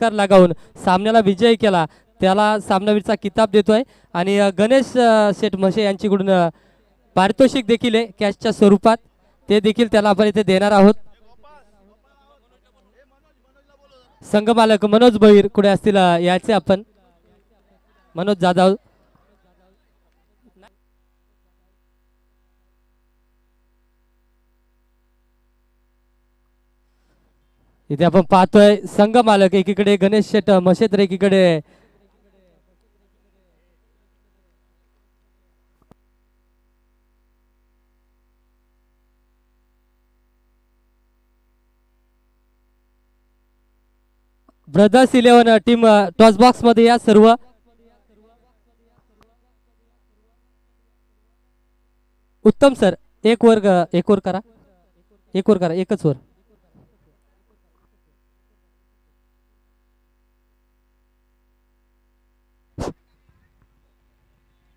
षटकार लगावून सामन्याला विजय केला त्याला सामनावीरचा किताब देतोय आणि गणेश शेठ म्हशे यांच्याकडून पारितोषिक देखील आहे कॅशच्या स्वरूपात ते देखील त्याला आपण इथे देणार आहोत. संघमालक मनोज भैर कुठे असतील याचे आपण मनोज जाधव इथे आपण पाहतोय संघ मालक एकीकडे गणेश शेठ म्हशे तर एकीकडे ब्रदर्स 11 टीम टॉस बॉक्स मध्ये या सर्व. उत्तम सर एक वर करा एकच वर.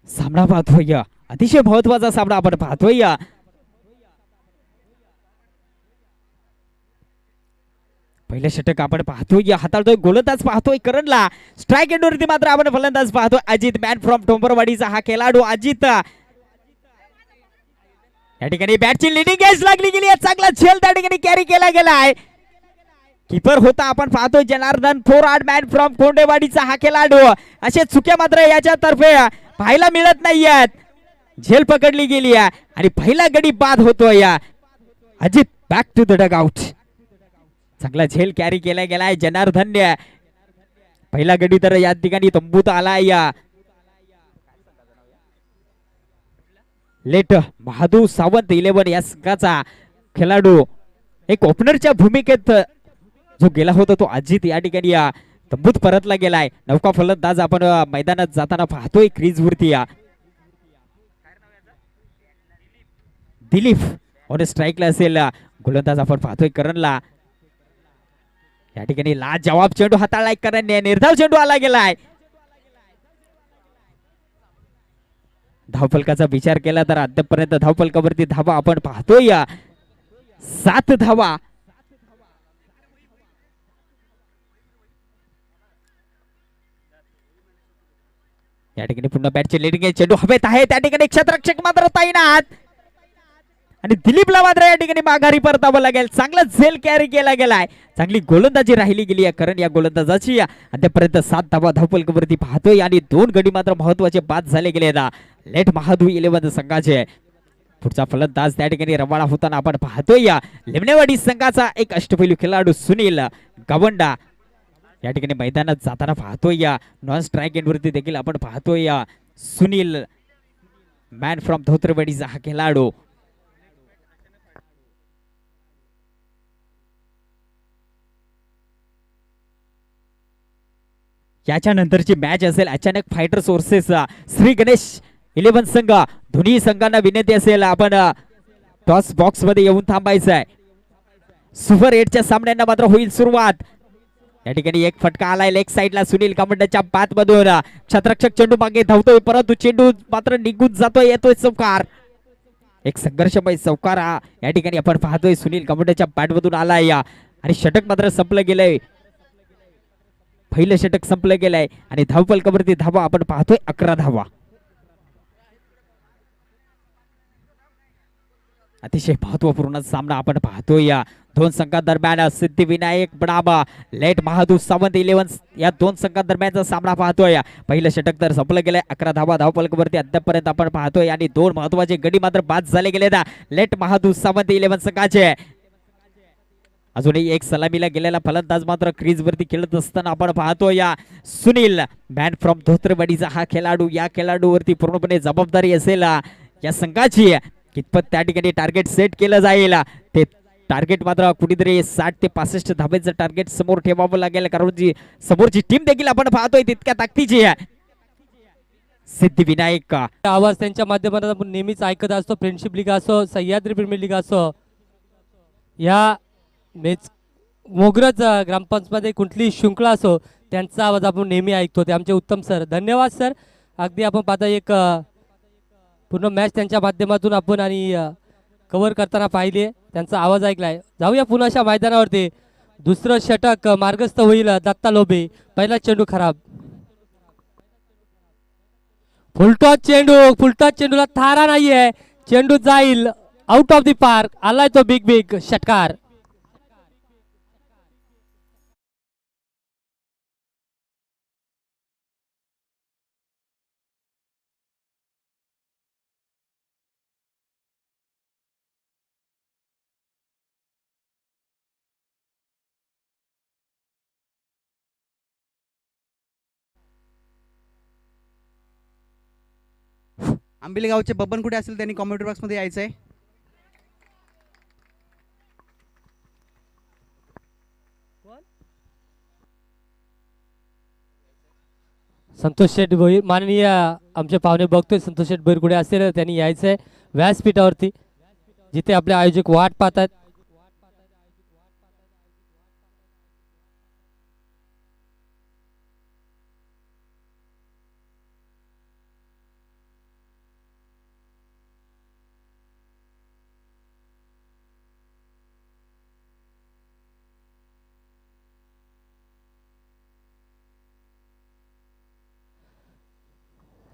सामना पाहतोय अतिशय महत्वाचा सामना आपण पाहतोय. पहिले षटक आपण पाहतोय हाताळतोय गोलंदाज पाहतोय करणला स्ट्राईक एंडवरती मात्र आपण फलंदाज पाहतोय अजित मॅन फ्रॉम टोंबरवाडीचा हा खेळाडू अजित या ठिकाणी बॅटची लिडिंग एज लागली गेली चांगला झेल त्या ठिकाणी कॅरी केला गेलाय. कीपर होता आपण पाहतोय जनार्दन फोरआर्ड मॅन फ्रॉम कोंडेवाडीचा हा खेळाडू असे चुक्या मात्र याच्या तर्फे पाहायला मिळत नाहीयेत. झेल पकडली गेली आहे आणि पहिला गडी बाद होतोय. Ajit back to the dugout. चांगला झेल कॅरी केला गेलाय जनार्दन पहिला गडी तर या ठिकाणी तंबूत आलाय. लेट महादू सावंत 11 या संघाचा खेळाडू एक ओपनरच्या भूमिकेत जो गेला होता तो अजित या ठिकाणी तंबूत परतला गेलाय. नौका फलंदाज आपण मैदानात जाताना पाहतोय क्रीज वरती दिलीप ऑन स्ट्राईकला असेल. गोलंदाज आपण पाहतोय करणला या ठिकाणी लाजवाब चेंडू हाताळलाय करणने निर्धाव चेंडू आला गेलाय. धावफलकाचा विचार केला तर अद्यापर्यंत धावफलकावरती धावा आपण पाहतोय 7 धावा. या ठिकाणी पुन्हा बॅटची लिडिंग चेंडू हवेत आहे त्या ठिकाणी क्षेत्ररक्षक मात्र तैनात आणि दिलीपला मात्र या ठिकाणी माघारी परतावं लागेल. चांगला झेल कॅरी केला गेलाय. चांगली गोलंदाजी राहिली गेली आहे कारण या गोलंदाजाची अद्यापर्यंत 7 धावा धावफलकावरती पाहतोय आणि 2 गडी मात्र महत्वाचे बाद झाले गेले. लेट महादू 11 संघाचे पुढचा फलंदाज त्या ठिकाणी रवाना होताना आपण पाहतोय लिमणेवाडी संघाचा एक अष्टपैलू खेळाडू सुनील गावंडा या ठिकाणी मैदानात जाताना पाहतोय. नॉन स्ट्राईक एंडवरती देखील आपण पाहतोय सुनील मॅन फ्रॉम धोत्रवाडीचा हा खेळाडू. याच्या नंतरची मॅच असेल अचानक फायटर सोर्सेस श्री गणेश 11 संघ. दोन्ही संघांना विनंती असेल आपण टॉस बॉक्स मध्ये येऊन थांबायचं आहे. सुपर 8च्या सामन्यांना मात्र होईल सुरुवात. या ठिकाणी एक फटका आलाय लेग साइडला सुनील कामंडच्या बात मधून. क्षेत्ररक्षक चेंडू मागे धावतोय परंतु चेंडू मात्र निघून जातोय येतोय चौकार. एक संघर्षमय चौकार या ठिकाणी आपण पाहतोय सुनील कामंडच्या बॅट मधून आलाय आणि षटक मात्र संपलं गेलंय. पहिलं षटक संपलं गेलंय आणि धावफलकावरती धावा आपण पाहतोय 11 धावा. अतिशय महत्वपूर्ण सामना आपण पाहतोय या 2 संघांदरम्यान. सिद्धिविनायक बनाबा लेट महादू सावंत 11 या 2 संघांदरम्यानचा सामना पाहतोय. पहिलं षटक तर संपलं गेलंय 11 धावा धावफलकावरती अद्यापर्यंत आपण पाहतोय आणि 2 महत्वाचे गडी मात्र बाद झाले गेले. लेट महादू सावंत 11 संघाचे. अजूनही एक सलामीला गेलेला फलंदाज मात्र क्रीज वरती खेळत असताना आपण पाहतोय सुनील मॅन फ्रॉम धोत्रवाडीचा हा खेळाडू. या खेळाडूवरती पूर्णपणे जबाबदारी असेल या संघाची. कितपत त्या ठिकाणी टार्गेट सेट केलं जाईल ते टार्गेट मात्र कुठेतरी 60 ते 65 धाब्याचं टार्गेट समोर ठेवावं लागेल कारण जी समोरची टीम देखील आपण पाहतोय तितक्या ताकदीची आहे. सिद्धिविनायक आवाज त्यांच्या माध्यमातून आपण नेहमीच ऐकत असतो. फ्रेंडशिप लीग असो सह्याद्री प्रीमियर लीग असो या मेच मोगरज ग्रामपंचायतमध्ये कुठली शृंखला असो त्यांचा आवाज आपण नेहमी ऐकतो. ते आमचे उत्तम सर. धन्यवाद सर. अगदी आपण पाहता एक पूर्ण मॅच त्यांच्या माध्यमातून आपण आणि कव्हर करताना पाहिले त्यांचा आवाज ऐकलाय. जाऊया पुन्हा अशा मैदानावरती. दुसरं षटक मार्गस्थ होईल दत्ता लोभी. पहिला चेंडू खराब. फुलटॉस चेंडूला थारा नाहीये. चेंडू जाईल आउट ऑफ द पार्क. आलाय तो बिग षटकार. आंबिलगावचे बबन कुठे असेल त्यांनी कॉमेंट्री बॉक्स मध्ये यायचंय. संतोष शेठ भोईर माननीय आमचे पाहुणे बघतोय. संतोष शेठ भोईर कुठे असेल त्यांनी यायचंय व्यासपीठावरती जिथे आपले आयोजक वाट पाहतात.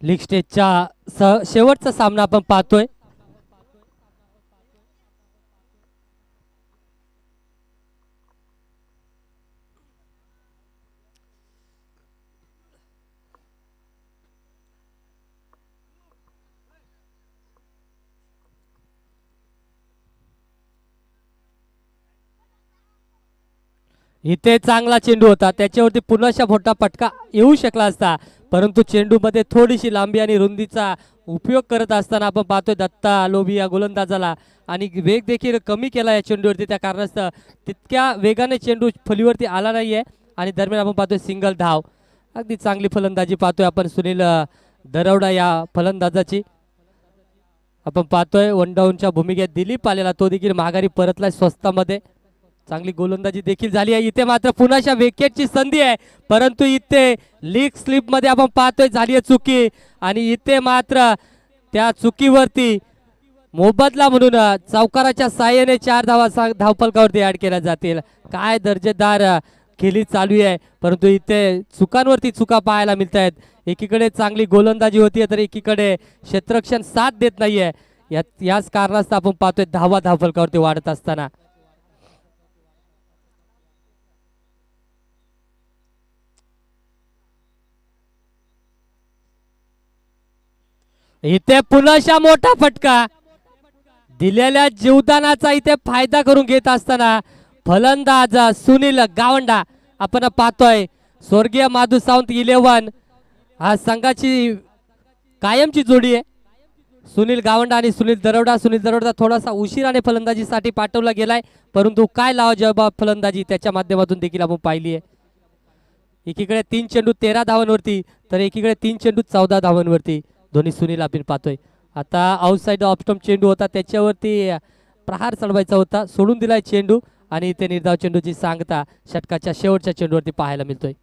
लीग स्टेजच्या शेवटचा सामना आपण पाहतोय. इथे चांगला चेंडू होता. त्याच्यावरती पुन्हा मोठा फटका येऊ शकला असता परंतु चेंडूमध्ये थोडीशी लांबी आणि रुंदीचा उपयोग करत असताना आपण पाहतोय दत्ता लोभी या गोलंदाजाला आणि वेग देखील कमी केला या चेंडूवरती. त्या कारणास्तव तितक्या वेगाने चेंडू फलीवरती आला नाहीये आणि दरम्यान आपण पाहतोय सिंगल धाव. अगदी चांगली फलंदाजी पाहतोय आपण सुनील दरवडा या फलंदाजाची. आपण पाहतोय वन डाऊनच्या भूमिकेत दिलीप आलेला तो देखील माघारी परतलाय स्वस्तामध्ये. चांगली गोलंदाजी देखील झाली आहे. इथे मात्र पुन्हा विकेटची संधी आहे परंतु इथे लीग स्लिप मध्ये आपण पाहतोय झाली आहे चुकी आणि इथे मात्र त्या चुकीवरती मोबदला म्हणून चौकाराच्या साहाय्याने 4 धावा धावफलकावरती ऍड केल्या जातील. काय दर्जेदार खेळी चालू आहे परंतु इथे चुकांवरती चुका पाहायला मिळत आहेत. एकीकडे चांगली गोलंदाजी होती तर एकीकडे क्षेत्ररक्षण साथ देत नाहीये. याच कारणास्तव आपण पाहतोय धावा धावफलकावरती वाढत असताना. इथे पुन्हा मोठा फटका. दिलेल्या जीवदानाचा इथे फायदा करून घेत असताना फलंदाज सुनील गावंडा आपण पाहतोय. स्वर्गीय माधू सावंत 11 हा संघाची कायमची जोडी आहे. सुनील गावंडा आणि सुनील दरवडा थोडासा उशिराने फलंदाजीसाठी पाठवला गेलाय परंतु काय लावाजवाब फलंदाजी त्याच्या माध्यमातून देखील आपण पाहिली आहे. एकीकडे 3 चेंडू 13 धावांवरती तर एकीकडे 3 चेंडू 14 धावांवरती दोन्ही सुनील आपण पाहतोय. आता आउटसाइड ऑफ स्टंप चेंडू होता त्याच्यावरती प्रहार चढवायचा होता सोडून दिलाय चेंडू आणि इथे निर्धाव चेंडूची सांगता षटकाच्या शेवटच्या चेंडूवरती पाहायला मिळतोय.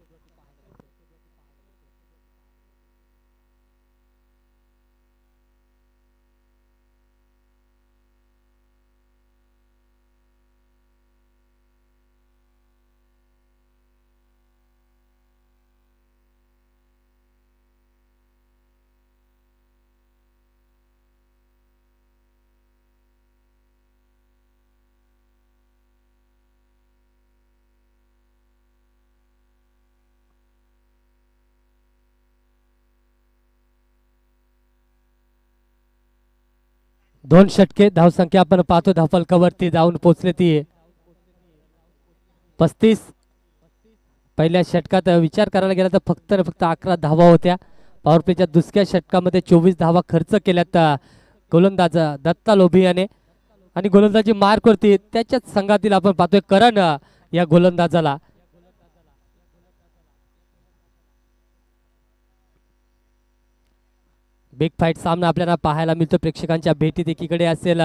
दोन षटके धावसंख्या आपण पाहतो धावफलकावरती जाऊन पोहोचले ती 35. पहिल्या षटकात विचार करायला गेला तर फक्त 11 धावा होत्या. पॉवर प्लेच्या दुसऱ्या षटकामध्ये 24 धावा खर्च केल्यात गोलंदाज दत्ता लोभी याने आणि गोलंदाजी मार्क वरती त्याच्याच संघातील आपण पाहतोय करण या गोलंदाजाला. बिग फाईट सामना आपल्याला पाहायला मिळतो प्रेक्षकांच्या भेटीत. एकीकडे असेल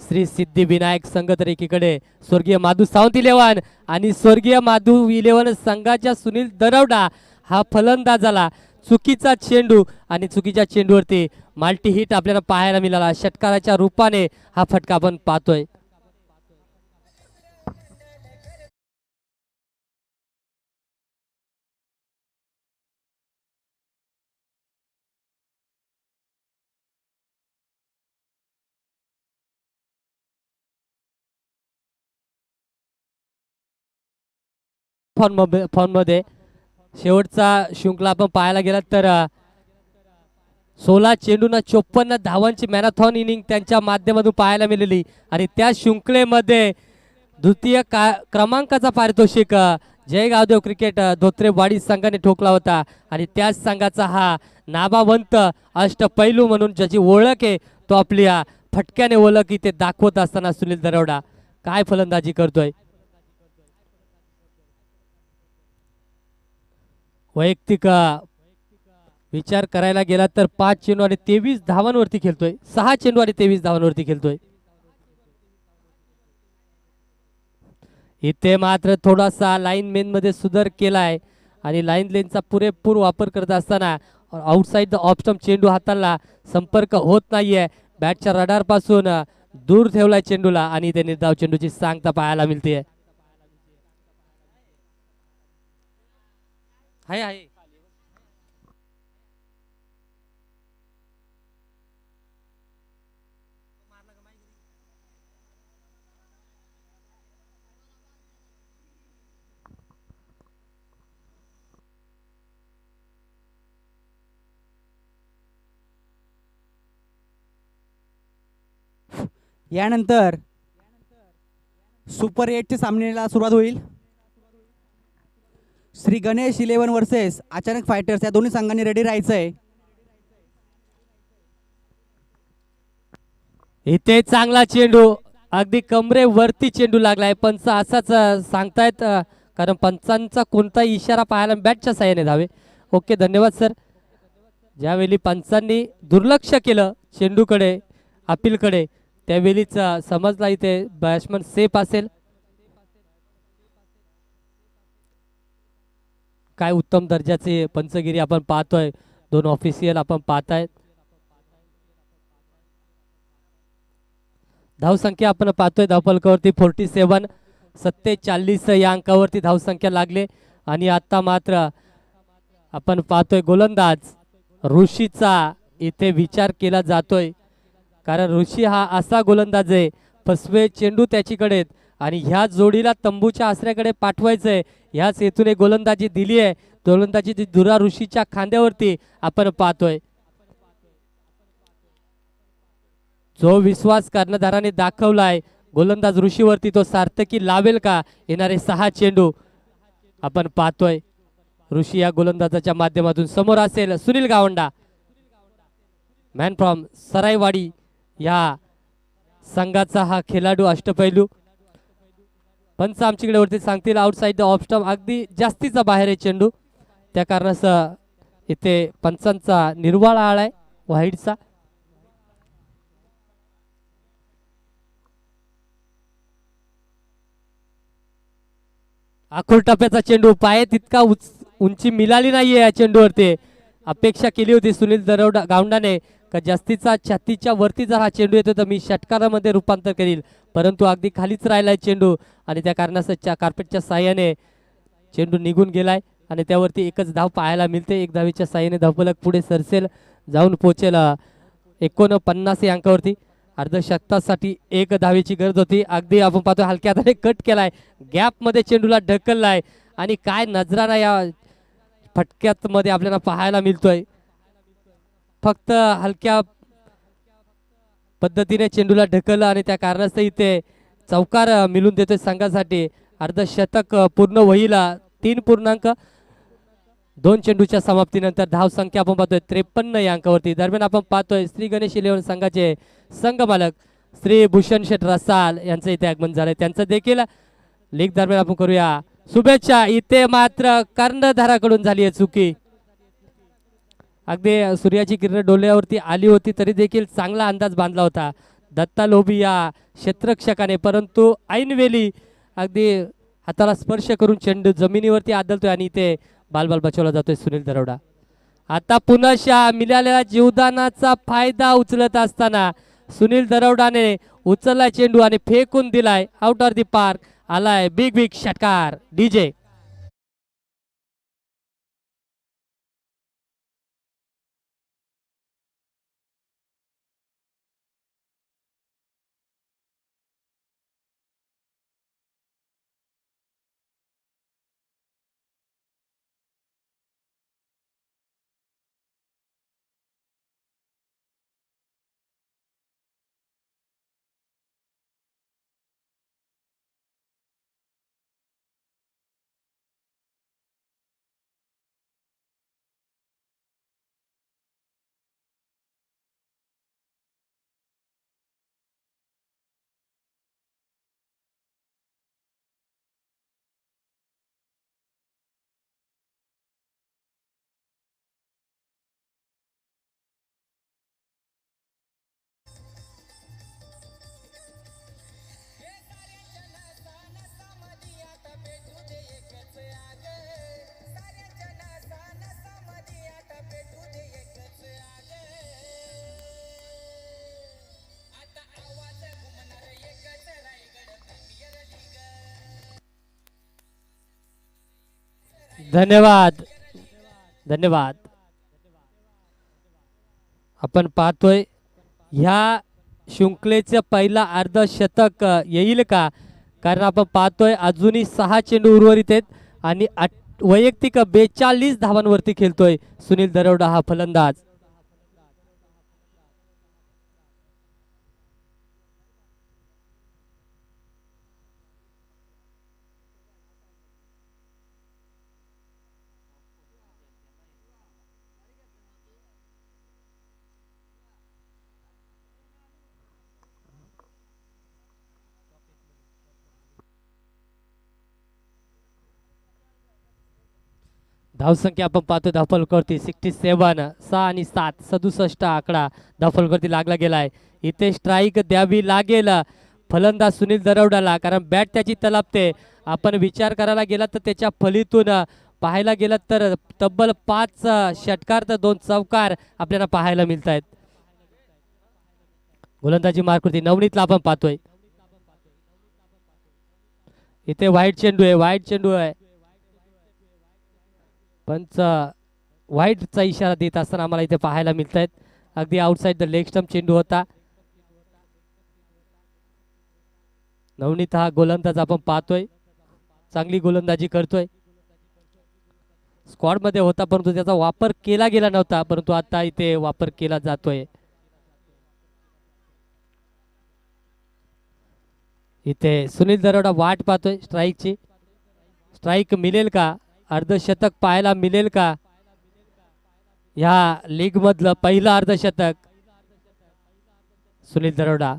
श्री सिद्धिविनायक संघ तर एकीकडे स्वर्गीय माधू सावंत 11 आणि स्वर्गीय माधू 11 संघाच्या सुनील दरवडा हा फलंदाजाला चुकीचा चेंडू आणि चुकीच्या चेंडूवरती मल्टी हिट आपल्याला पाहायला मिळाला. षटकाराच्या रूपाने हा फटका आपण पाहतोय. फॉर्ममध्ये शेवटचा शृंखला आपण पाहायला गेला तर 16 चेंडूंना 54 धावांची मॅरेथॉन इनिंग त्यांच्या माध्यमातून पाहायला मिळाली आणि त्या शृंखलेमध्ये द्वितीय क्रमांकाचा पारितोषिक जय गावदेव क्रिकेट धोत्रेवाडी संघाने ठोकला होता आणि त्याच संघाचा हा नाबावंत अष्टपैलू म्हणून ज्याची ओळख आहे तो आपल्या फटक्याने ओळख इथे दाखवत असताना सुनील दरोडा काय फलंदाजी करतोय. वैयक्तिक विचार करायला गेला तर 5 चेंडू आणि 23 धावांवरती खेळतोय. 6 चेंडू आणि 23 धावांवरती खेळतोय. इथे मात्र थोडासा लाईन मेन मध्ये सुधार केलाय आणि लाईन लेनचा पुरेपूर वापर करत असताना आउटसाइड द ऑफ स्टंप चेंडू हाताला संपर्क होत नाहीये. बॅटच्या रडार पासून दूर ठेवलाय चेंडूला आणि ते निर्धाव चेंडूची सांगता पाहायला मिळते. हाय हाय यानंतर सुपर 8च्या सामन्याला सुरुवात होईल. श्री गणेश 11 वर्सेस अचानक फायटर्स या दोन्ही संघांनी रेडी राहायचंय. इथे चांगला चेंडू अगदी कमरेवरती चेंडू लागलाय. पंच असाच सांगतायत कारण पंचांचा कोणताही इशारा पाहायला बॅटच्या साह्याने धावे. ओके धन्यवाद सर. ज्यावेळी पंचांनी दुर्लक्ष केलं चेंडूकडे अपीलकडे त्यावेळीच समजला इथे बॅट्समन सेफ असेल. काय उत्तम दर्जाचे पंचगिरी आपण पाहतोय. दोन ऑफिशियल आपण पाहतायत. धावसंख्या आपण पाहतोय धावफलकावरती 47 47 या अंकावरती धावसंख्या लागले आणि आता मात्र आपण पाहतोय गोलंदाज ऋषीचा इथे विचार केला जातोय कारण ऋषी हा असा गोलंदाज आहे फसवे चेंडू त्याच्याकडे आणि ह्या जोडीला तंबूच्या आसऱ्याकडे पाठवायचंय ह्याच हेतूने गोलंदाजी दिली आहे. गोलंदाजीची धुरा ऋषीच्या खांद्यावरती आपण पाहतोय. जो विश्वास कर्णधाराने दाखवलाय गोलंदाज ऋषीवरती तो सार्थकी लावेल का. येणारे 6 चेंडू आपण पाहतोय. ऋषी या गोलंदाजाच्या माध्यमातून समोर असेल. सुनील गावंडा मॅन फ्रॉम सरायवाडी या संघाचा हा खेळाडू अष्टपैलू. पंच आमच्याकडे वरती सांगतील आउटसाइड द ऑफ स्टंप अगदी जास्तीचा बाहेर आहे चेंडू त्या कारणास इथे पंचांचा निर्वाळा आलाय वाईडचा. आखूर टप्प्याचा चेंडू पाय तितका उंची मिळाली नाहीये या चेंडूवरती. अपेक्षा केली होती सुनील दरोडा गावंडाने का जास्तीचा छातीच्या वरती जर हा चेंडू येतो तर मी षटकारामध्ये रूपांतर करील परंतु अगदी खालीच राहिलाय चेंडू आणि त्या कारणास कार्पेटच्या साह्याने चेंडू निघून गेलाय आणि त्यावरती एकच धाव पाहायला मिळते. एक धावेच्या साह्याने धावफलक पुढे सरसेल जाऊन पोहोचेल 49 या अंकावरती. अर्धशतकासाठी एक धावेची गरज होती. अगदी आपण पाहतो हलक्या हाताने कट केलाय गॅप मध्ये चेंडूला ढकललाय आणि काय नजराना या फटक्यात मध्ये आपल्याला पाहायला मिळतोय. फक्त हलक्या पद्धतीने चेंडूला ढकललं आणि त्या कारणास्तव इथे चौकार मिळून देतोय संघासाठी. अर्धशतक पूर्ण होईल 3.2 चेंडूच्या समाप्तीनंतर धाव संख्या आपण पाहतोय 53 या अंकावरती. दरम्यान आपण पाहतोय श्री गणेश 11 संघाचे संघ मालक श्री भूषण शेठ रसाल यांचं इथे आगमन झालंय. त्यांचं देखील लीग दरम्यान आपण करूया शुभेच्छा. इथे मात्र कर्णधाराकडून झाली आहे चुकी. अगदी सूर्याची किरण डोळ्यावरती आली होती तरी देखील चांगला अंदाज बांधला होता दत्ता लोभी या क्षेत्ररक्षकाने परंतु ऐनवेळी अगदी हाताला स्पर्श करून चेंडू जमिनीवरती आदळतोय आणि इथे बालबाल बचावला जातोय सुनील दरोडा. आता पुनश्या मिळालेल्या जीवदानाचा फायदा उचलत असताना सुनील दरोडाने उचलला चेंडू आणि फेकून दिलाय आउट ऑफ द पार्क. आलाय बिग बिग षटकार डीजे. धन्यवाद धन्यवाद. आपण पाहतोय ह्या शृंखलेचं पहिला अर्धशतक येईल का, कारण आपण पाहतोय अजूनही 6 चेंडू उर्वरित आहेत आणि वैयक्तिक 42 धावांवरती खेळतोय सुनील दरवडा हा फलंदाज. धावसंख्या आपण पाहतो धावफलकावरती 67, 6 आणि 7 67 आकडा धावफलकावरती लागला गेलाय. इथे स्ट्राईक द्यावी लागेल फलंदाज सुनील दरवडाला, कारण बॅट त्याची तलापते. आपण विचार करायला गेला तर त्याच्या फलीतून पाहायला गेलं तर तब्बल 5 षटकार तर 2 चौकार आपल्याला पाहायला मिळत आहेत. गोलंदाजी मार्कवरती नवनीतला आपण पाहतोय. इथे वाईट चेंडू आहे. पंच वाईटचा इशारा देत असताना आम्हाला इथे पाहायला मिळत आहेत. अगदी आउटसाइड द लेग स्टंप चेंडू होता. नवनीत हा गोलंदाज आपण पाहतोय, चांगली गोलंदाजी करतोय. स्क्वॉड मध्ये होता परंतु त्याचा वापर केला गेला नव्हता, परंतु आता इथे वापर केला जातोय. इथे सुनील दरोडा वाट पाहतोय स्ट्राईकची. स्ट्राईक मिळेल का, अर्धशतक पाहायला मिळेल का, ह्या लीग मधलं पहिलं अर्धशतक सुनील दरोडा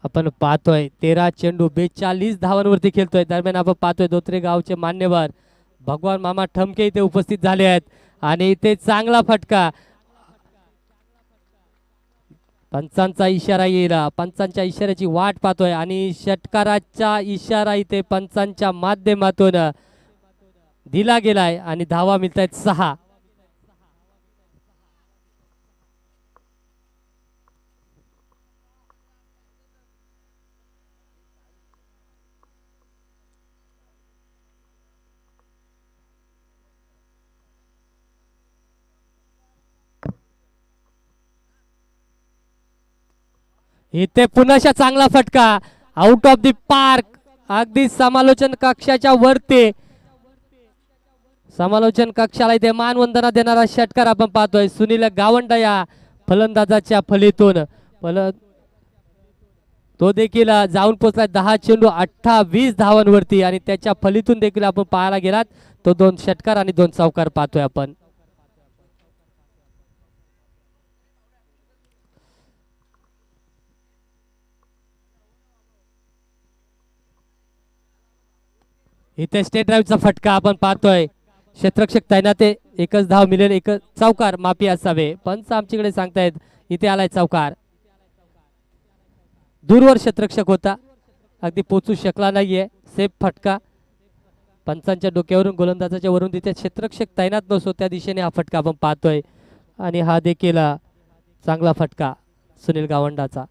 आपण पाहतोय. 13 चेंडू 42 धावांवरती खेळतोय. दरम्यान आपण पाहतोय धोत्रे गावचे मान्यवर भगवान मामा ठमके इथे उपस्थित झाले आहेत आणि इथे चांगला फटका. पंचांचा इशारा येईल, पंचांच्या इशाऱ्याची वाट पाहतोय आणि षटकाराचा इशारा इथे पंचांच्या माध्यमातून दिला गेलाय आणि धावा मिळत आहेत 6. इथे पुन्हा चांगला फटका आउट ऑफ द पार्क, अगदी समालोचन कक्षाच्या वरती. समालोचन कक्षाला इथे मानवंदना देणारा षटकार आपण पाहतोय सुनील गावंडा या फलंदाजाच्या फलीतून. तो देखील जाऊन पोहोचलाय 10 चेंडू 28 धावांवरती आणि त्याच्या फलीतून देखील आपण पाहायला गेलात तो 2 षटकार आणि 2 चौकार पाहतोय आपण. इथे स्टेट ड्राईव्हचा फटका आपण पाहतोय. क्षेत्ररक्षक तैनात आहे, एकच धाव मिळेल, एक चौकार माफी असावे. पंच आमच्याकडे सांगतायत इथे आलाय चौकार. दूरवर क्षेत्ररक्षक होता, अगदी पोचू शकला नाहीये. सेफ फटका पंचांच्या डोक्यावरून गोलंदाजाच्या वरून तिथे क्षेत्ररक्षक तैनात नसतो त्या दिशेने हा फटका आपण पाहतोय आणि हा देखील चांगला फटका सुनील गावंडाचा.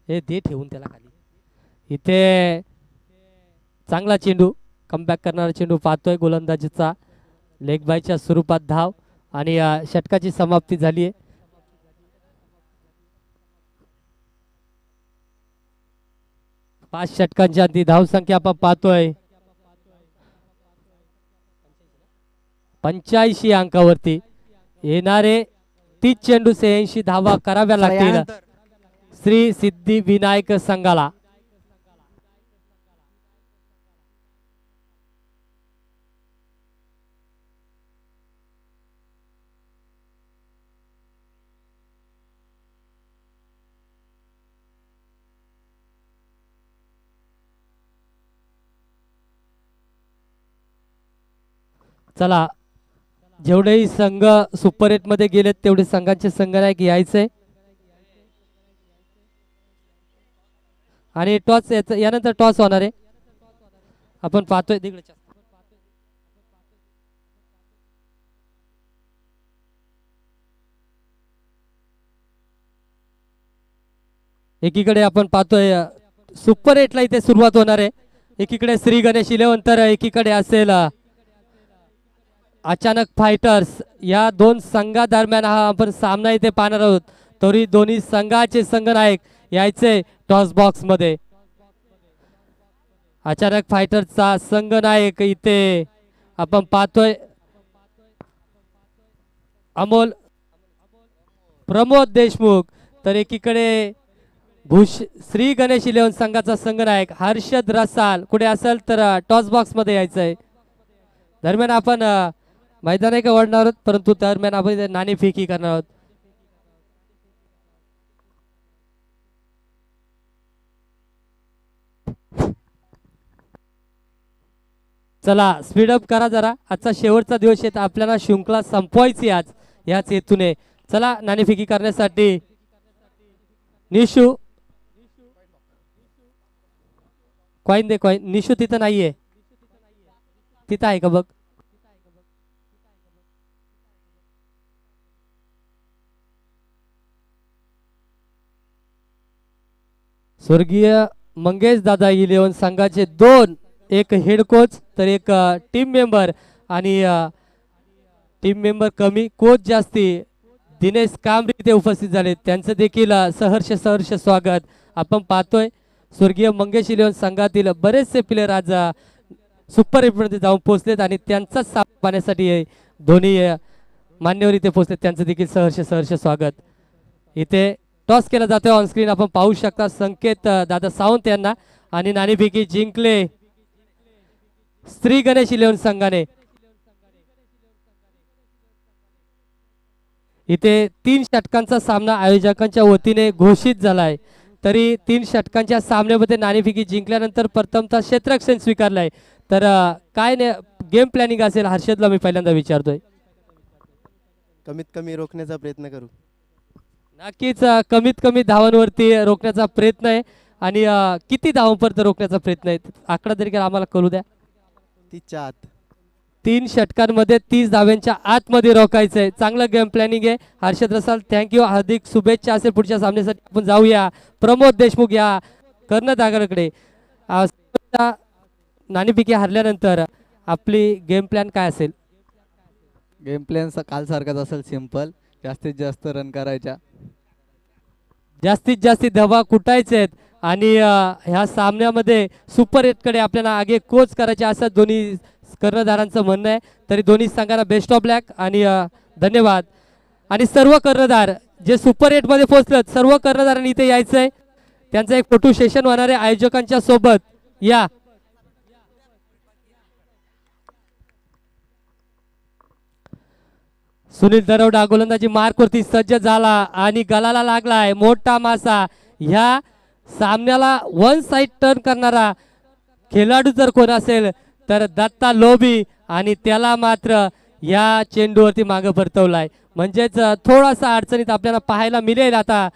हे दे ठेवून त्याला खाली. इथे चांगला चेंडू, कमबॅक करणारा चेंडू पाहतोय गोलंदाजीचा. लेग बायच्या स्वरूपात धाव आणि षटकाची समाप्ती झाली आहे. पाच षटकांच्या अंती धावसंख्या आपण पाहतोय 85 अंकावरती. येणारे 30 चेंडू 86 धावा कराव्या लागतील श्री सिद्धिविनायक संघाला. चला, जेवढेही संघ सुपर 8 मध्ये गेलेत तेवढे संघांचे संघनायक यायचे आणि टॉस यानंतर टॉस होणार आहे. आपण पाहतोय एकीकडे आपण पाहतोय सुपर 8 ला इथे सुरुवात होणार आहे. एकीकडे श्री गणेश 11 तर एकीकडे असेल अचानक फायटर्स या दोन संघादरम्यान हा आपण सामना इथे पाहणार आहोत. तरी दोन्ही संघाचे संघनायक यायचे टॉस बॉक्स मध्ये. अचानक फायटर्सचा संघनायक इथे आपण पाहतोय अमोल प्रमोद देशमुख. तर एकीकडे श्री गणेश इलेव्हन संघाचा संघनायक हर्षद रसाल कुठे असेल तर टॉस बॉक्स मध्ये यायचंय. दरम्यान आपण मैदान का वळणार आहोत, परंतु दरम्यान आपण इथे नाणी फेकी करणार आहोत. चला स्पीडअप करा जरा, आजचा शेवटचा दिवस आहे, आपल्याला शृंखला संपवायची आज याच हेतूने. चला नाणी फेकी करण्यासाठी निशू कॉइन दे कॉइन. निशू तिथं नाहीये, तिथं आहे का बघ. स्वर्गीय मंगेश दादा इलेव्हन संघाचे दोन, एक हेड कोच तर एक टीम मेंबर. आणि टीम मेंबर कमी कोच जास्ती दिनेश कांबळे इथे उपस्थित झाले, त्यांचं देखील सहर्ष सहर्ष स्वागत. आपण पाहतोय स्वर्गीय मंगेश इलेव्हन संघातील बरेचसे प्लेयर आज सुपर एटमध्ये जाऊन पोहोचलेत आणि त्यांचाच सामना पाहण्यासाठी दोन्ही मान्यवर इथे पोहोचलेत, त्यांचं देखील सहर्ष सहर्ष स्वागत. इथे टॉस केला जातोय ऑन स्क्रीन आपण पाहू शकता संकेत दादा सावंत यांना. आणि नाणेफेकी जिंकले श्री गणेश इलेव्हन संघाने. इथे 3 षटकांचा सामना आयोजकांच्या वतीने घोषित झालाय. तरी 3 षटकांच्या सामन्यामध्ये नाणेफेकी जिंकल्यानंतर प्रथमतः क्षेत्ररक्षण स्वीकारलाय. तर काय गेम प्लॅनिंग असेल हर्षदला मी पहिल्यांदा विचारतोय. कमीत कमी रोखण्याचा प्रयत्न करू. नक्कीच कमीत कमी धावांवरती रोखण्याचा प्रयत्न आहे. आणि किती धावांपर्यंत रोखण्याचा प्रयत्न आहे आकडा तरी आम्हाला कळू द्या. 30च्या आत. 3 षटकांमध्ये 30 धाव्यांच्या आतमध्ये रोखायचंय. चांगलं गेम प्लॅनिंग आहे हर्षद रसाल, थँक्यू. हार्दिक शुभेच्छा असेल पुढच्या सामन्यासाठी. आपण जाऊया प्रमोद देशमुख या कर्णधाराकडे. नाणेफेकी हरल्यानंतर आपली गेम प्लॅन काय असेल? गेम प्लॅन काल सारखाच असेल, सिंपल. जास्तीत जास्त रन करायच्या, जास्तीत जास्त धावा कुटायचे आहेत. आणि ह्या सामन्यामध्ये सुपर एटकडे आपल्याला आगे कोच करायचे असं दोन्ही कर्णधारांचं म्हणणं आहे. तरी दोन्ही संघांना बेस्ट ऑफ लक आणि धन्यवाद. आणि सर्व कर्णधार जे सुपर एटमध्ये पोहोचलेत सर्व कर्णधारांनी इथे यायचं आहे. त्यांचं एक फोटो सेशन होणार आहे आयोजकांच्या सोबत. या सुनील दरवडा गोलंदाजी मार्कवरती सज्ज झाला आणि गलाला लागलाय मोठा मासा. ह्या सामन्याला वन साइड टर्न करणारा खेळाडू जर कोण असेल तर दत्ता लोबी, आणि त्याला मात्र या चेंडूवरती मागे परतवलाय. म्हणजेच थोडासा अडचणीत आपल्याला पाहायला मिळेल. आता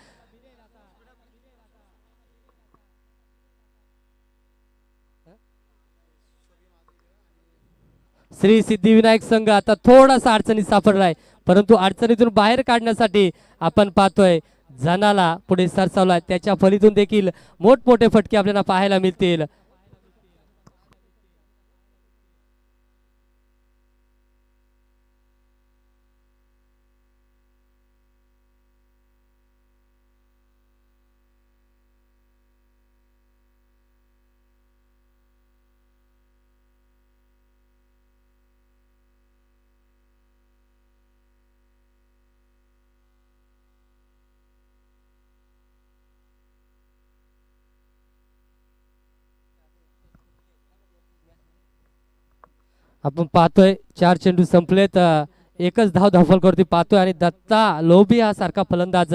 श्री सिद्धिविनायक संघ आता थोडासा अडचणीत सापडलाय, परंतु अडचणीतून बाहेर काढण्यासाठी आपण पाहतोय जनाला पुढे सरसावलाय. त्याच्या फलीतून देखील मोठमोठे फटके आपल्याला पाहायला मिळतील. आपण पाहतोय 4 चेंडू संपलेत, एकच धाव करती पाहतोय. आणि दत्ता लोभी हा सारखा फलंदाज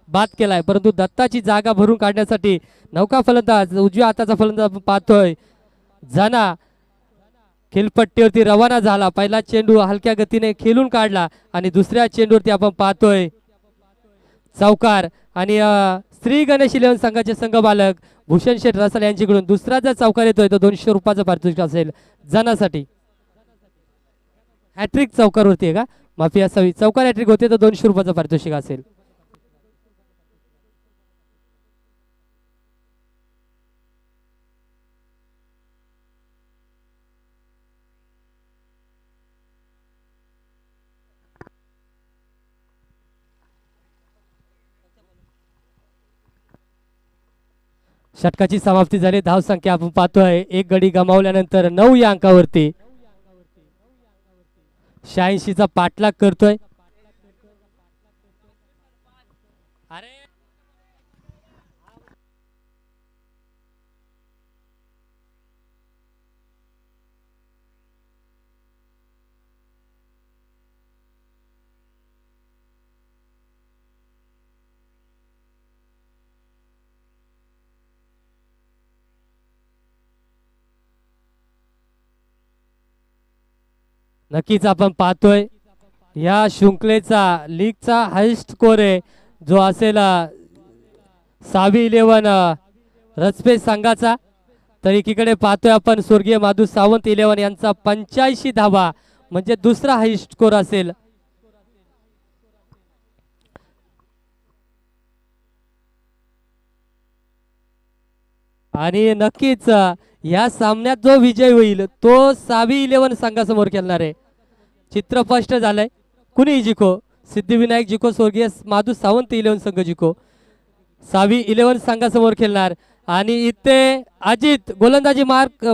बाद केलाय, परंतु दत्ताची जागा भरून काढण्यासाठी नौका फलंदाज उजव्या हाताचा फलंदाज आपण पाहतोय जना खेळपट्टीवरती रवाना झाला. पहिला चेंडू हलक्या गतीने खेळून काढला आणि दुसऱ्या चेंडूवरती आपण पाहतोय चौकार. आणि श्री गणेश इलेव्हन संघाचे संघमालक भूषण शेठ रसाल यांच्याकडून दुसरा जर चौकार येतोय तर 200 रुपयाचं पारितोषिक असेल जनासाठी. हॅट्रिक चौकारवरती आहे का, माफी असावी. चौकार हॅट्रिक होते तर 200 रुपयाचं पारितोषिक असेल. षटकाची समाप्ती झाली. धावसंख्या आपण पाहतोय एक गडी गमावल्यानंतर 9 या अंकावरती 86चा पाठलाग करतोय. नक्कीच आपण पाहतोय या शृंखलेचा लीगचा हायस्ट स्कोर आहे जो असेल सावी 11 रजपेस संघाचा. तर एकीकडे पाहतोय आपण स्वर्गीय माधू सावंत 11 यांचा 85 धावा म्हणजे दुसरा हायस्ट स्कोर असेल. आणि नक्कीच या सामन्यात जो विजय होईल तो सावी 11 संघासमोर खेळणार आहे. चित्र स्पष्ट झालंय. कुणी जिको, सिद्धिविनायक जिको, स्वर्गीय माधू सावंत 11 संघ जिको सावी 11 संघासमोर खेळणार. आणि इथे अजित गोलंदाजी मार्क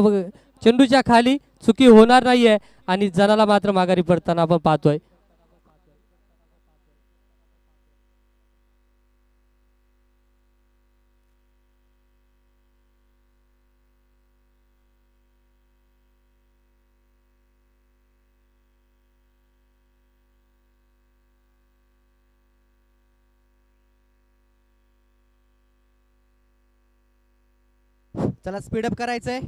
चेंडूच्या खाली चुकी होणार नाहीये आणि जनाला मात्र माघारी पडताना आपण पाहतोय. चला स्पीडअप करायचंय.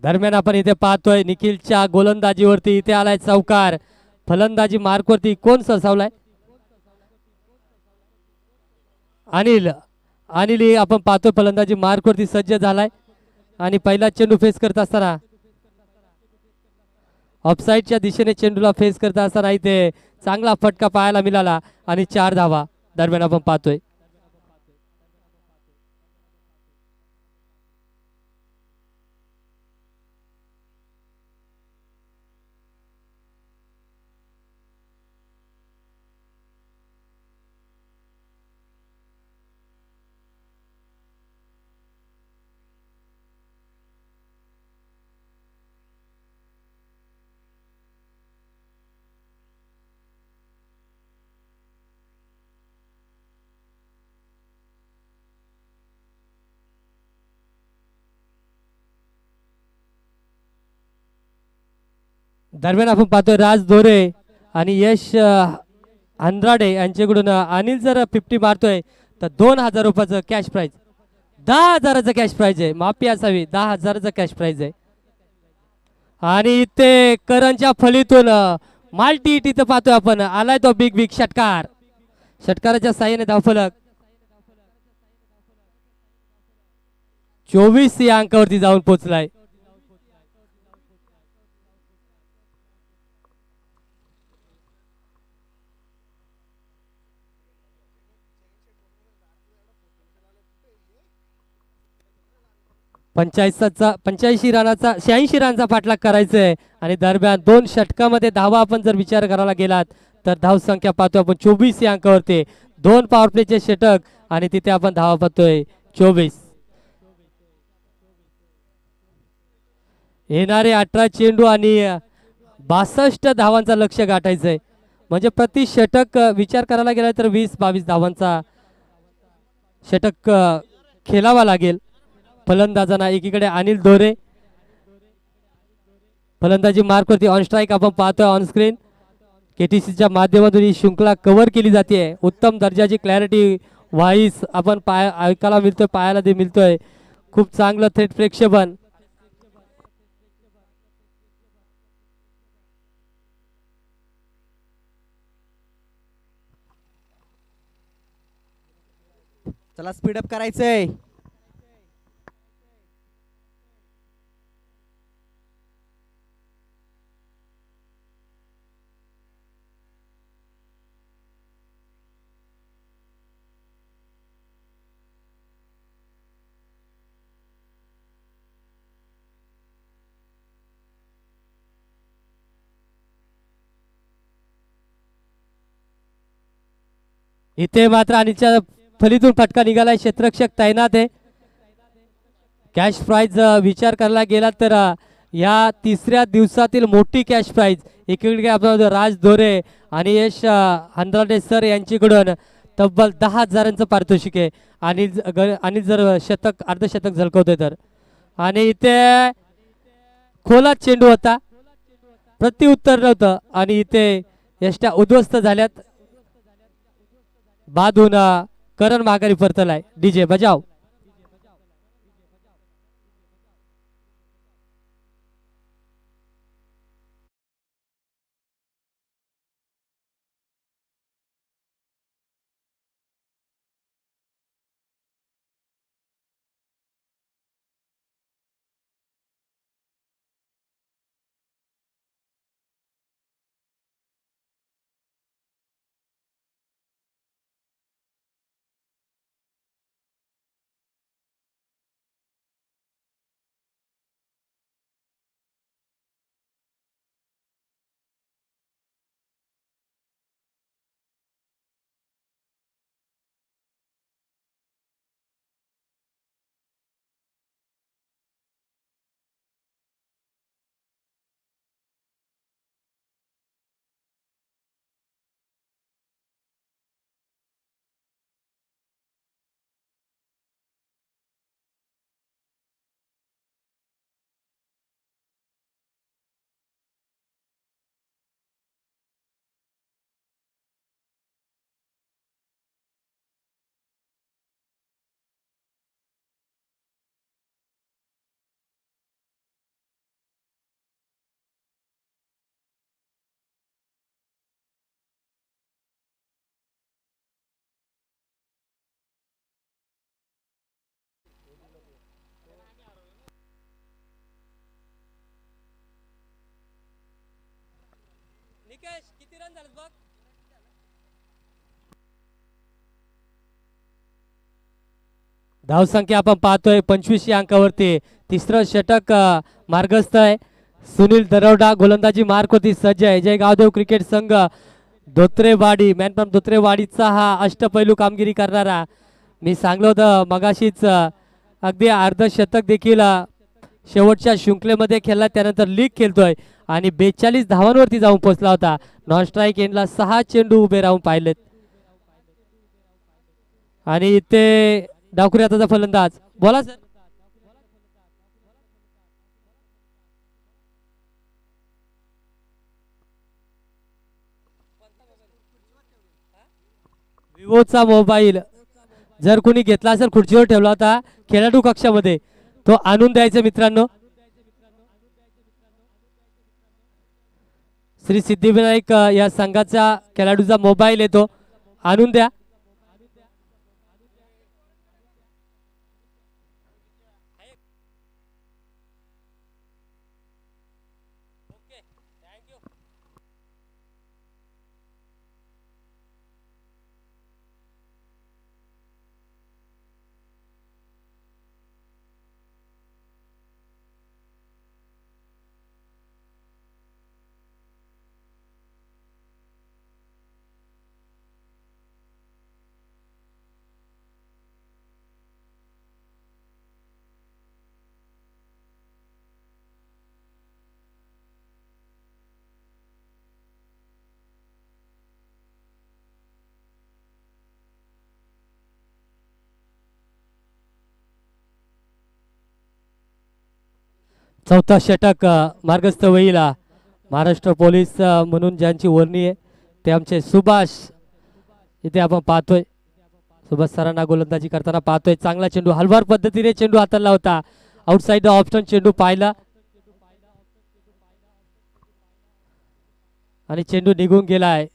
दरम्यान आपण इथे पाहतोय निखिलच्या गोलंदाजीवरती इथे आलाय चौकार. फलंदाजी मार्कवरती कोण सरसावलाय? अनिल. अनिल आपण पाहतोय फलंदाजी मार्कवरती सज्ज झालाय आणि पहिला चेंडू फेस करत असताना ऑफसाईडच्या दिशेने चेंडूला फेस करत असताना इथे चांगला फटका पाहायला मिळाला आणि 4 धावा दरम्यान आपण पाहतोय. दरम्यान आपण पाहतोय राज दोरे आणि यश अंद्राडे यांच्याकडून अनिल जर 50 मारतोय तर 2000 रुपयाचं कॅश प्राइज, 10,000चं कॅश प्राइज आहे. माफी असावी, 10,000चं कॅश प्राइज आहे. आणि इथे करणच्या फलीतून माल्टी तिथं पाहतोय आपण आलाय तो बिग बिग षटकार. षटकाराच्या साह्याने धावफलक 24 या अंकावरती जाऊन पोहोचलाय. पंच्याऐंशीचा 86 रनचा पाठलाग करायचा आहे. आणि दरम्यान 2 षटकामध्ये धावा आपण जर विचार करायला गेलात तर धाव संख्या पाहतोय आपण 24 या अंकावरती. 2 पॉवर प्लेचे षटक आणि तिथे आपण धावा पाहतोय 24. येणारे 18 चेंडू आणि 62 धावांचा लक्ष्य गाठायचंय. म्हणजे प्रति षटक विचार करायला गेला तर 20-22 धावांचा षटक खेळावा लागेल फलंदाजांना. एकीकडे अनिल दोरे फलंदाजी मार्कवरती ऑन स्ट्राईक आपण पाहतोय ऑन स्क्रीन. केटीसीच्या माध्यमातून ही शृंखला कव्हर केली जाते. उत्तम दर्जाची क्लॅरिटी व्हॉइस आपण ऐकायला मिळतोय, पाहायला मिळतोय. खूप चांगलं थेट प्रेक्षेपण. चला स्पीडअप करायचंय. इथे मात्र अनिलच्या फलीतून फटका निघालाय. क्षेत्ररक्षक तैनात आहे. कॅश प्राइज विचार करायला गेला तर या तिसऱ्या दिवसातील मोठी कॅश प्राइज एकीकडे आपण राज दोरे आणि यश हंद्राडे सर यांच्याकडून तब्बल 10,000चं पारितोषिक आहे. आणि जर शतक अर्धशतक झळकवतोय तर. आणि इथे खोलात चेंडू होता, प्रत्युत्तर नव्हतं आणि इथे यष्ट्या उद्ध्वस्त झाल्यात. बादून करण माघारी परतलाय. डीजे बजाव. किती रन झाले बघ. धावसंख्या आपण पाहतोय 25 या अंकावरती. तिसरं षटक मार्गस्थ आहे. सुनील दरवडा गोलंदाजी मार्क होती सज्ज आहे. जय गावदेव क्रिकेट संघ धोत्रेवाडी मॅनफ्रॉम धोत्रेवाडीचा हा अष्टपैलू कामगिरी करणारा. मी सांगलो होतं मगाशीच अगदी अर्धशतक देखील शेवटच्या शृंखलेमध्ये खेळला, त्यानंतर लीग खेळतोय आणि 42 धावांवरती जाऊन पोहोचला होता. नॉन स्ट्राईक एंडला 6 चेंडू उभे राहून पाहिलेत. आणि इथे डावखुरी हाताचा फलंदाज. बोला सर. विवोचा मोबाईल जर कोणी घेतला असेल, खुर्चीवर ठेवला होता खेळाडू कक्षामध्ये, तो आणून द्यायचा मित्रांनो. श्री सिद्धिविनायक या संघाचा खेळाडूचा मोबाईल येतो, आणून द्या. चौथा षटक मार्गस्थ होईल. महाराष्ट्र पोलीस म्हणून ज्यांची वर्णी आहे ते आमचे सुभाष इथे आपण पाहतोय. सुभाष सरांना गोलंदाजी करताना पाहतोय. चांगला चेंडू हलवार पद्धतीने चेंडू हाताळला होता. आउटसाइड ऑप्शन चेंडू पाहिला आणि चेंडू निघून गेलाय.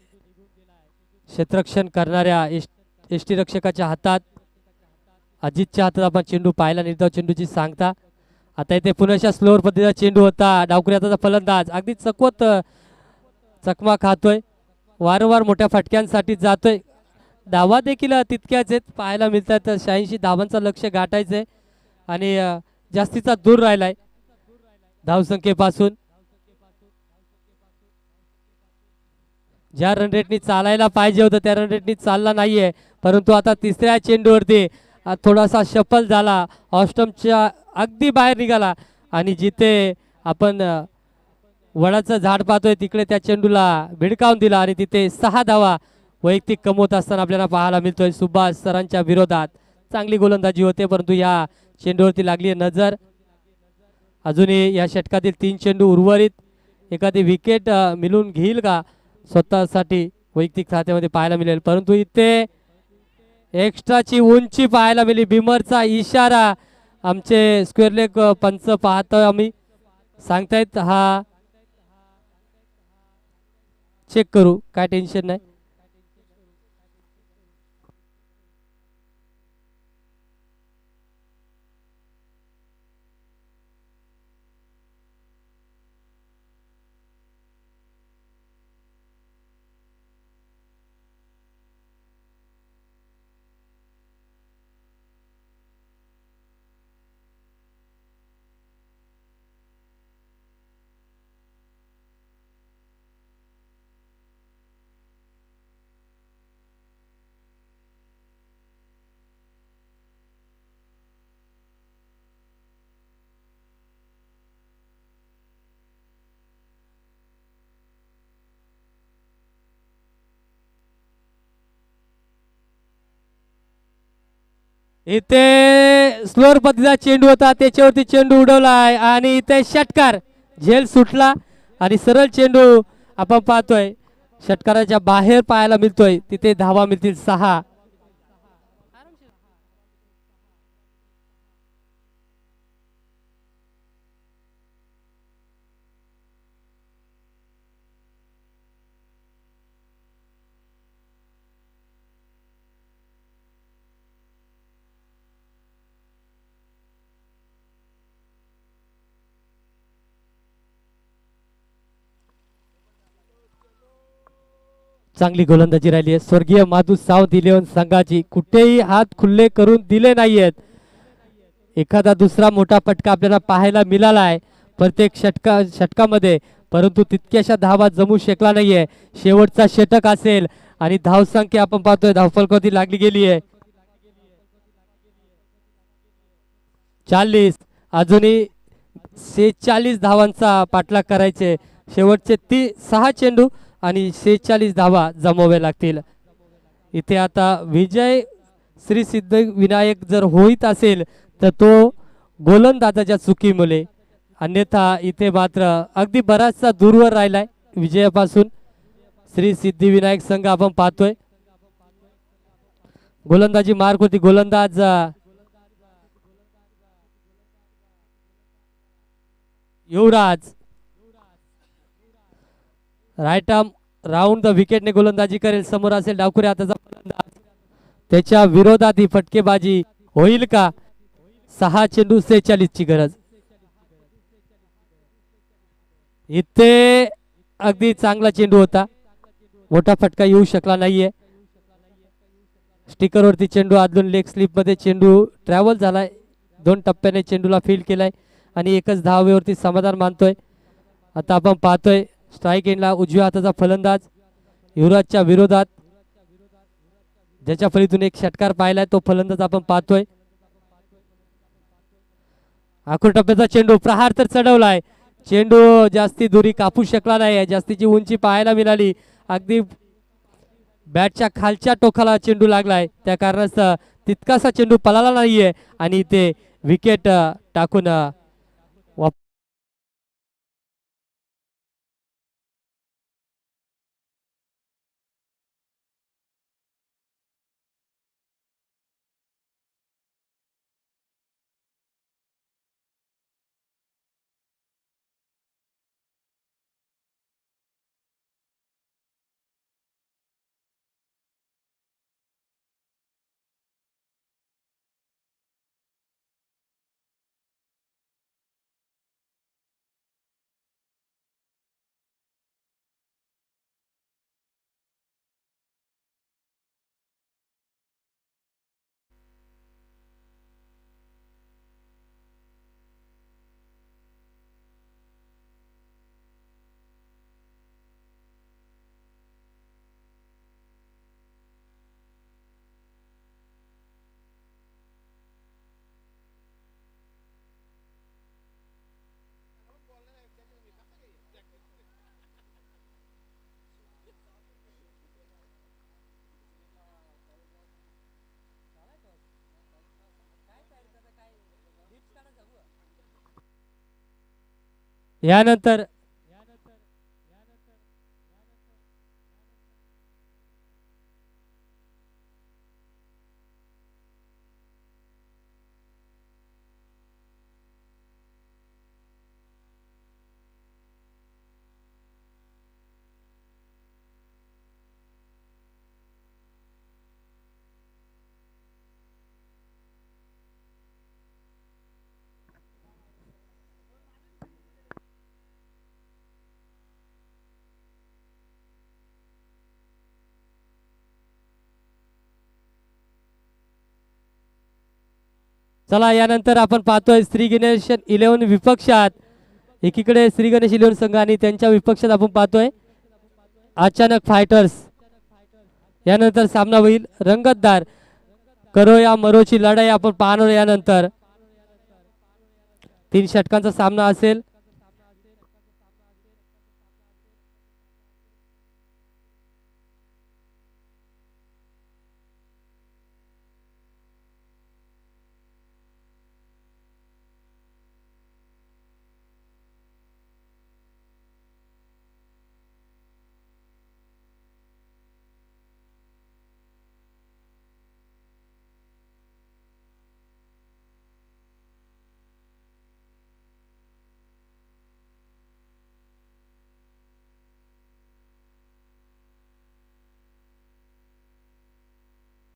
क्षेत्ररक्षण करणाऱ्या एसटी रक्षकाच्या हातात, अजितच्या हातात आपण चेंडू पाहिला. निर्धाव चेंडूची सांगता. आता इथे पुन्हा स्लोअर पद्धतीचा चेंडू होता. डावखुरी हाताचा फलंदाज अगदी चकवत चकमा खातोय. वारंवार मोठ्या फटक्यांसाठी जातोय. धावा देखील तितक्याच आहेत पाहायला मिळतात. 86 धावांचं लक्ष गाठायचंय आणि जास्तीचा दूर राहिलाय धावसंख्येपासून. ज्या रन रेटनी चालायला पाहिजे होतं त्या रन रेटनी चालला नाहीये, परंतु आता तिसऱ्या चेंडूवरती थोडासा शफल झाला, ऑस्टमच्या अगदी बाहेर निघाला आणि जिथे आपण वडाचं झाड पाहतोय तिकडे त्या चेंडूला भिडकावून दिला आणि तिथे 6 धावा वैयक्तिक कमवत असताना आपल्याला पाहायला मिळतोय सुभाष सरांच्या विरोधात. चांगली गोलंदाजी होते, परंतु या चेंडूवरती लागली नजर. अजूनही या षटकातील 3 चेंडू उर्वरित. एखादी विकेट मिळून घेईल का स्वतःसाठी वैयक्तिक खात्यामध्ये पाहायला मिळेल, परंतु इथे एक्स्ट्राची उंची पाहायला मिळाली. बिमरचा इशारा आमचे स्क्वेअर लेग पंच पाहतोय आम्ही, सांगतायत हा चेक करू, काय टेन्शन नाही. इथे स्लोअर पद्धतीचा चेंडू होता, त्याच्यावरती चेंडू उडवलाय आणि इथे षटकार, झेल सुटला आणि सरळ चेंडू आपण पाहतोय षटकाराच्या बाहेर पाहायला मिळतोय. तिथे धावा मिळतील 6. चांगली गोलंदाजी राहिली आहे स्वर्गीय माधू सावंत इलेव्हन संघाची. कुठेही हात खुल्ले करून दिले नाहीयेत. एखादा दुसरा मोठा फटका आपल्याला पाहायला मिळाला आहे प्रत्येक षटकामध्ये, परंतु तितक्याशा धावा जमू शकला नाहीये. शेवटचा षटक असेल आणि धावसंख्या आपण पाहतोय धावफलकावरती लागली गेली आहे 40. अजूनही 46 धावांचा पाठलाग करायचे. शेवटचे 6 चेंडू आणि 46 धावा जमवाव्या लागतील. इथे आता विजय श्री सिद्ध विनायक जर होईत असेल तर तो गोलंदाजाच्या चुकीमुळे, अन्यथा इथे मात्र अगदी बराचसा दूरवर राहिलाय विजयापासून श्री सिद्धिविनायक संघ आपण पाहतोय. गोलंदाजी मार्क होती. गोलंदाज युवराज राईट आर्म राऊंड द विकेटने गोलंदाजी करेल. समोर असेल डावखुरे हाताचा फलंदाज, त्याच्या विरोधात ही फटकेबाजी होईल का? 6 चेंडू 46 ची गरज. इथे अगदी चांगला चेंडू होता, मोठा फटका येऊ शकला नाहीये. स्टिकर वरती चेंडू आदलून लेग स्लिप मध्ये चेंडू ट्रॅव्हल झालाय. 2 टप्प्याने चेंडूला फील्ड केलाय आणि एकच धावेवरती समाधान मानतोय. आता आपण पाहतोय स्ट्राईक एंडला उजव्या हाताचा फलंदाज युवराजच्या विरोधात, ज्याच्या फळीतून एक षटकार पाहिलाय तो फलंदाज आपण पाहतोय. आखूर टप्प्याचा चेंडू प्रहार तर चढवलाय, चेंडू जास्ती दुरी कापू शकला नाही. जास्तीची उंची पाहायला मिळाली, अगदी बॅटच्या खालच्या टोकाला चेंडू लागलाय, त्या कारणास्तव तितकासा चेंडू पळाला नाहीये आणि ते विकेट टाकून यानंतर चला यानंतर आपण पाहतोय श्री गणेश 11 विपक्षात एकीकडे श्री गणेश 11 संघ आणि त्यांच्या विपक्षात आपण पाहतोय अचानक फायटर्स. यानंतर सामना होईल रंगतदार करो या मरोची लढाई आपण पाहणार. यानंतर 3 षटकांचा सामना असेल.